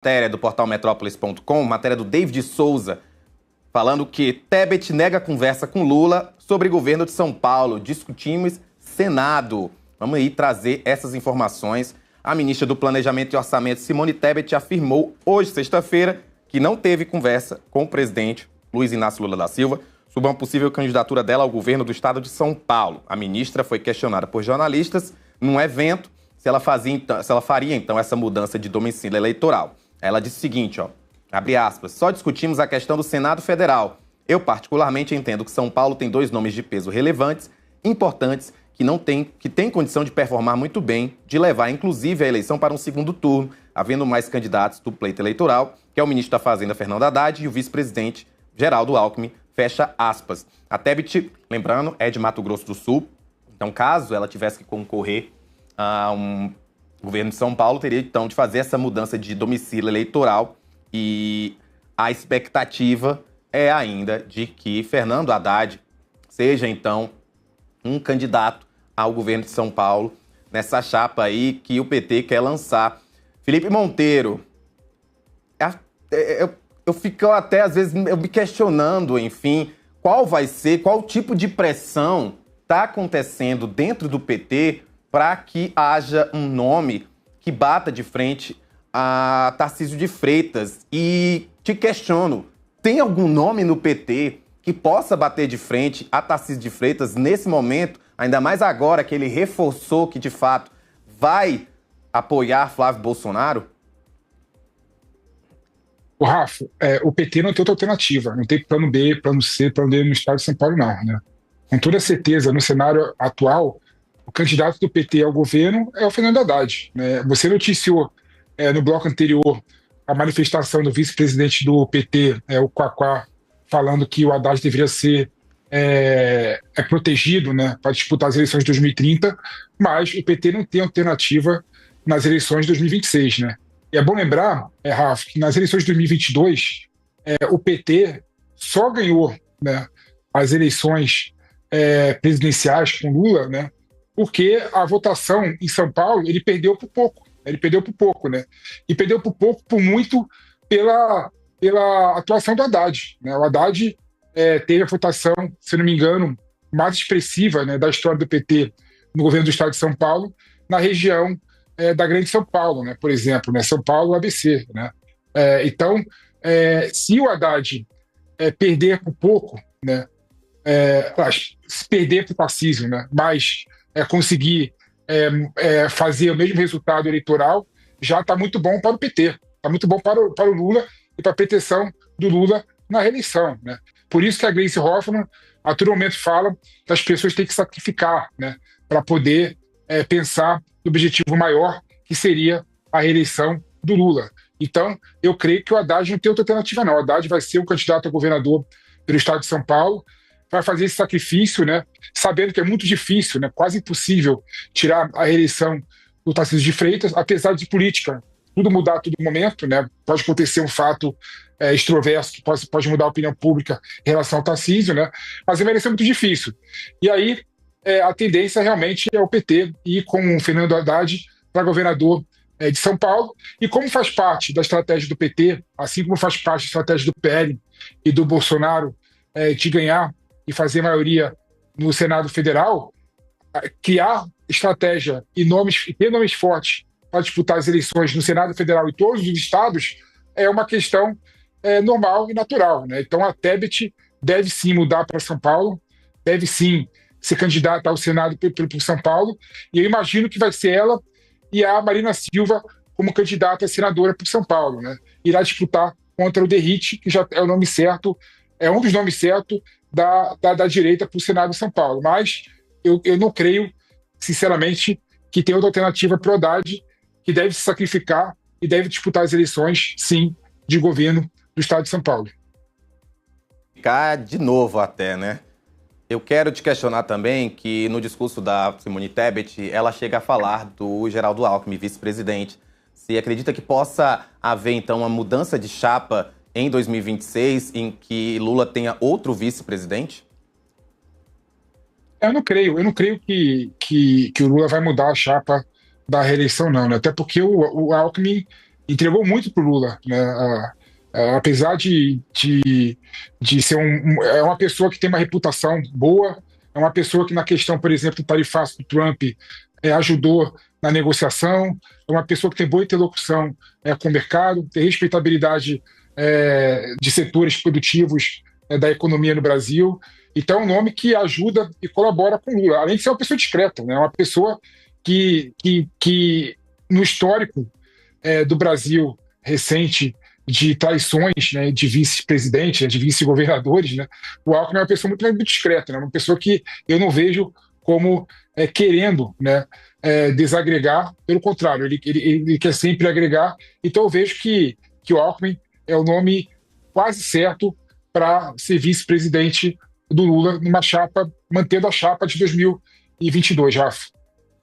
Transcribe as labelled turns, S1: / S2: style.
S1: Matéria do portal Metrópolis.com, matéria do David Souza, falando que Tebet nega conversa com Lula sobre governo de São Paulo. Discutimos Senado. Vamos aí trazer essas informações. A ministra do Planejamento e Orçamento, Simone Tebet, afirmou hoje, sexta-feira, que não teve conversa com o presidente Luiz Inácio Lula da Silva sobre uma possível candidatura dela ao governo do estado de São Paulo. A ministra foi questionada por jornalistas num evento se ela faria então essa mudança de domicílio eleitoral. Ela disse o seguinte, abre aspas, só discutimos a questão do Senado Federal. Eu particularmente entendo que São Paulo tem 2 nomes de peso relevantes, importantes, que têm condição de performar muito bem, de levar inclusive a eleição para um segundo turno, havendo mais candidatos do pleito eleitoral, que é o ministro da Fazenda, Fernando Haddad, e o vice-presidente, Geraldo Alckmin, fecha aspas. A Tebet, lembrando, é de Mato Grosso do Sul, então caso ela tivesse que concorrer a o governo de São Paulo, teria então de fazer essa mudança de domicílio eleitoral, e a expectativa é ainda de que Fernando Haddad seja então um candidato ao governo de São Paulo, nessa chapa aí que o PT quer lançar. Felipe Monteiro, eu fico até às vezes me questionando, enfim, qual tipo de pressão está acontecendo dentro do PT para que haja um nome que bata de frente a Tarcísio de Freitas. E te questiono, tem algum nome no PT que possa bater de frente a Tarcísio de Freitas nesse momento, ainda mais agora que ele reforçou que, de fato, vai apoiar Flávio Bolsonaro?
S2: O Rafa, o PT não tem outra alternativa, não tem plano B, plano C, plano D no estado de São Paulo, não, né? Com toda certeza, no cenário atual, o candidato do PT ao governo é o Fernando Haddad, né? Você noticiou no bloco anterior a manifestação do vice-presidente do PT, o Quaquá, falando que o Haddad deveria ser protegido, né, para disputar as eleições de 2030, mas o PT não tem alternativa nas eleições de 2026, né? E é bom lembrar, Rafa, que nas eleições de 2022, o PT só ganhou, né, as eleições presidenciais com Lula, né, porque a votação em São Paulo ele perdeu por pouco. Né? E perdeu por pouco, por muito, pela atuação do Haddad, né? O Haddad teve a votação, se não me engano, mais expressiva, né, da história do PT no governo do estado de São Paulo, na região da Grande São Paulo, né, por exemplo, né, São Paulo, ABC. Né? Então, se o Haddad perder por pouco, né, se perder para o Tarcísio, né, mas conseguir fazer o mesmo resultado eleitoral, já está muito bom para o PT, está muito bom para o Lula e para a pretensão do Lula na reeleição. Né? Por isso que a Gleisi Hoffmann, a todo momento, fala que as pessoas têm que sacrificar, né, para poder pensar no objetivo maior, que seria a reeleição do Lula. Então, eu creio que o Haddad não tem outra alternativa, não. O Haddad vai ser o candidato a governador pelo estado de São Paulo, vai fazer esse sacrifício, né, sabendo que é muito difícil, né, quase impossível tirar a reeleição do Tarcísio de Freitas, apesar de política tudo mudar a todo momento, né, pode acontecer um fato extroverso que pode mudar a opinião pública em relação ao Tarcísio, né, mas vai ser muito difícil. E aí a tendência realmente é o PT ir com o Fernando Haddad para governador de São Paulo, e como faz parte da estratégia do PT, assim como faz parte da estratégia do PL e do Bolsonaro de ganhar e fazer maioria no Senado Federal, criar estratégia e ter nomes fortes para disputar as eleições no Senado Federal e todos os estados é uma questão normal e natural. Né? Então a Tebet deve sim mudar para São Paulo, deve sim ser candidata ao Senado por São Paulo, e eu imagino que vai ser ela e a Marina Silva como candidata a senadora por São Paulo. Né? Irá disputar contra o Derrite, que já é o nome certo, é um dos nomes certos da direita para o Senado de São Paulo. Mas eu não creio, sinceramente, que tem outra alternativa para o Haddad, que deve se sacrificar e deve disputar as eleições, sim, de governo do estado de São Paulo.
S1: Ficar de novo até, né? Eu quero te questionar também que no discurso da Simone Tebet, ela chega a falar do Geraldo Alckmin, vice-presidente. Você acredita que possa haver, então, uma mudança de chapa em 2026, em que Lula tenha outro vice-presidente?
S2: Eu não creio que o Lula vai mudar a chapa da reeleição, não. Né? Até porque o Alckmin entregou muito para o Lula, né? Apesar de ser é uma pessoa que tem uma reputação boa, é uma pessoa que na questão, por exemplo, do tarifaço do Trump ajudou na negociação, é uma pessoa que tem boa interlocução com o mercado, tem respeitabilidade de setores produtivos da economia no Brasil. Então é um nome que ajuda e colabora com o Lula, além de ser uma pessoa discreta, né? Uma pessoa que no histórico do Brasil recente de traições, né, de vice-presidente, de vice-governadores, né, o Alckmin é uma pessoa muito discreta, né, uma pessoa que eu não vejo como querendo, né, desagregar, pelo contrário, ele quer sempre agregar. Então eu vejo que o Alckmin é o nome quase certo para ser vice-presidente do Lula numa chapa, mantendo a chapa de 2022, Rafa.